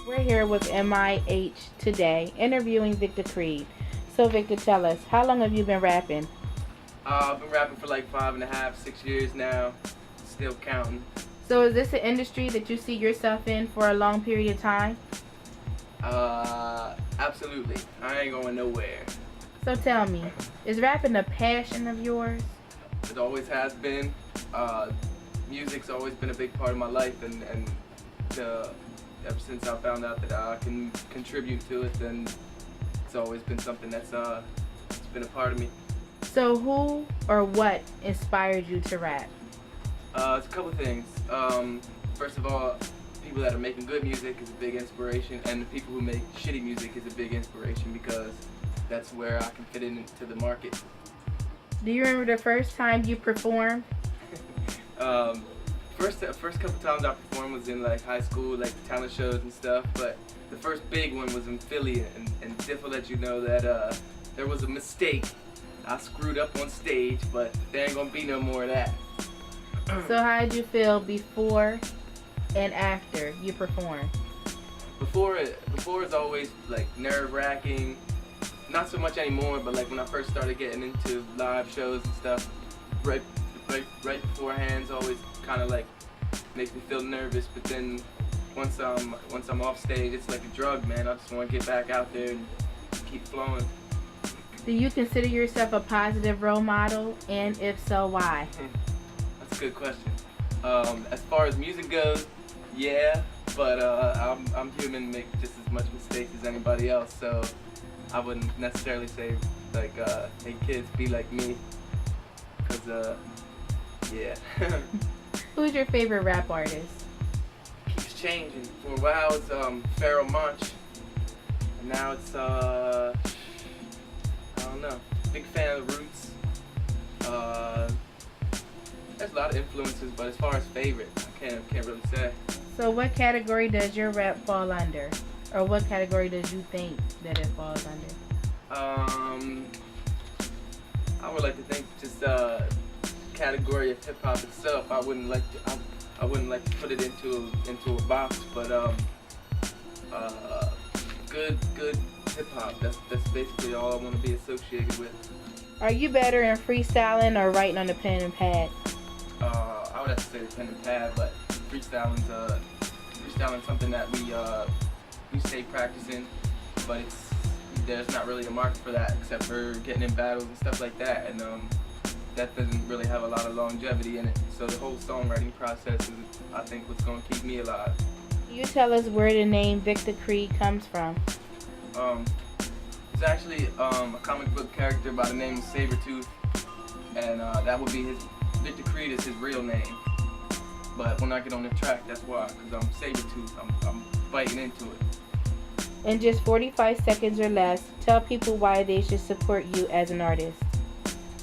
We're here with M.I.H today, interviewing Victa Creed. So, Victor, tell us, how long have you been rapping? I've been rapping for like 5.5, 6 years now. Still counting. So, is this an industry that you see yourself in for a long period of time? Absolutely. I ain't going nowhere. So, tell me, is rapping a passion of yours? It always has been. Music's always been a big part of my life, and ever since I found out that I can contribute to it, then it's always been something that's it's been a part of me. So, who or what inspired you to rap? It's a couple things. First of all, people that are making good music is a big inspiration, and the people who make shitty music is a big inspiration because that's where I can fit into the market. Do you remember the first time you performed? First couple times I performed was in like high school, like talent shows and stuff. But the first big one was in Philly, and Diff will let you know that there was a mistake. I screwed up on stage, but there ain't gonna be no more of that. So, how did you feel before and after you performed? Before it's always like nerve-wracking. Not so much anymore, but like when I first started getting into live shows and stuff, right beforehand's always kind of like makes me feel nervous. But then once I'm off stage, it's like a drug, man. I just want to get back out there and keep flowing. Do you consider yourself a positive role model, and if so, why? That's a good question. As far as music goes, yeah, but I'm human, make just as much mistakes as anybody else, so I wouldn't necessarily say like, hey kids, be like me, because yeah. Who's your favorite rap artist? Keeps changing. For a while it's M.I.H, and now it's I don't know. Big fan of the Roots. There's a lot of influences, but as far as favorite, I can't really say. So, what category does your rap fall under, or what category does you think that it falls under? I would like to think just category of hip hop itself. I wouldn't like to put it into a box, but good hip hop. That's basically all I want to be associated with. Are you better in freestyling or writing on a pen and pad? I would have to say the pen and pad, but freestyling's something that we stay practicing, but there's not really a market for that except for getting in battles and stuff like that, and that doesn't really have a lot of longevity in it. So the whole songwriting process is, I think, what's going to keep me alive. Can you tell us where the name Victa Creed comes from? It's actually a comic book character by the name of Sabretooth, and that would be Victa Creed is his real name. But when I get on the track, that's why, because I'm Sabretooth. I'm biting into it. In just 45 seconds or less, tell people why they should support you as an artist.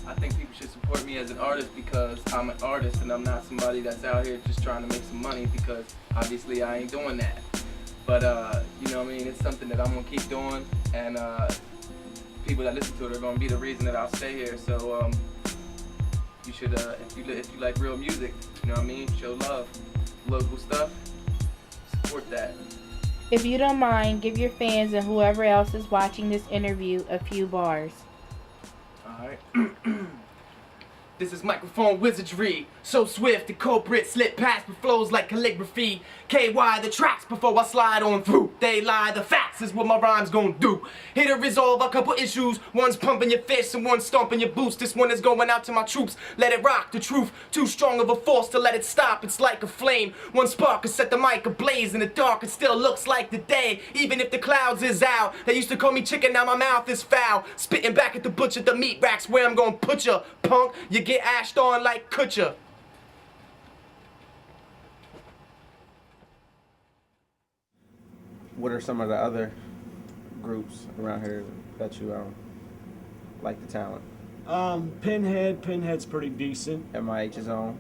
I think people should support me as an artist because I'm an artist and I'm not somebody that's out here just trying to make some money, because obviously I ain't doing that. But you know what I mean, it's something that I'm gonna keep doing, and people that listen to it are gonna be the reason that I'll stay here. So you should, if you like real music, you know what I mean, show love, local stuff, support that. If you don't mind, give your fans and whoever else is watching this interview a few bars. Alright. This is microphone wizardry, so swift the culprit slip past with flows like calligraphy. KY the tracks before I slide on through. They lie, the facts is what my rhymes gon' do. Here to resolve a couple issues. One's pumping your fist and one's stomping your boots. This one is going out to my troops. Let it rock, the truth. Too strong of a force to let it stop. It's like a flame. One spark can set the mic ablaze in the dark. It still looks like the day, even if the clouds is out. They used to call me chicken, now my mouth is foul. Spitting back at the butcher, the meat racks where I'm gonna put ya, punk. You get ashed on like Kutcher. What are some of the other groups around here that you like the talent? Pinhead's pretty decent. M.I.H is on.